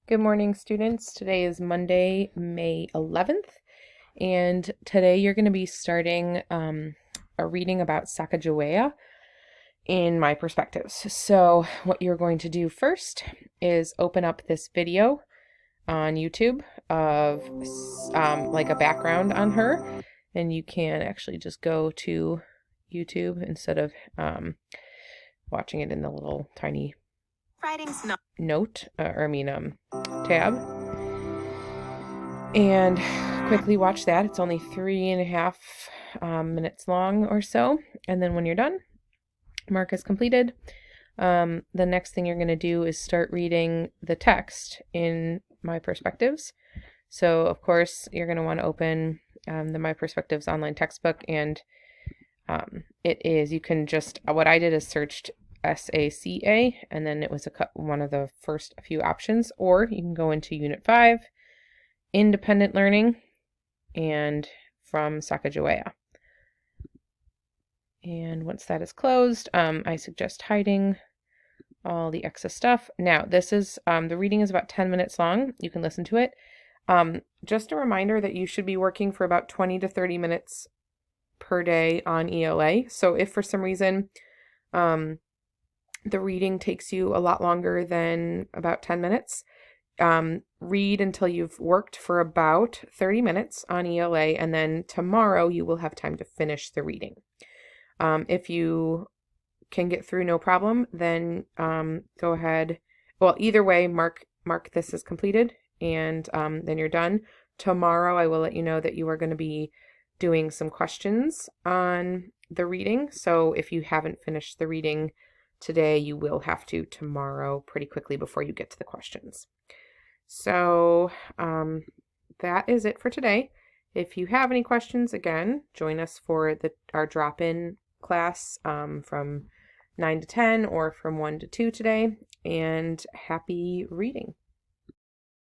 Good morning, students. Today is Monday, May 11th, and today you're going to be starting a reading about Sacagawea in my perspectives. So what you're going to do first is open up this video on YouTube of like a background on her, and you can actually just go to YouTube instead of watching it in the little tiny tab, and quickly watch that. It's only 3.5 minutes long or so, and then when you're done, mark as completed. The next thing you're going to do is start reading the text in My Perspectives. So of course you're going to want to open the My Perspectives online textbook, and you can just, what I did is searched SACA, and then it was one of the first few options, or you can go into Unit 5, Independent Learning, and from Sacagawea. And once that is closed, I suggest hiding all the excess stuff. Now, this is, the reading is about 10 minutes long. You can listen to it. Just a reminder that you should be working for about 20 to 30 minutes per day on ELA. So if for some reason the reading takes you a lot longer than about 10 minutes, read until you've worked for about 30 minutes on ELA, and then tomorrow you will have time to finish the reading. If you can get through no problem, then go ahead. Well, either way, mark this as completed, and then you're done. Tomorrow I will let you know that you are going to be doing some questions on the reading. So if you haven't finished the reading today, you will have to tomorrow pretty quickly before you get to the questions. So that is it for today. If you have any questions, again, join us for our drop-in class from 9 to 10 or from 1 to 2 today, and happy reading.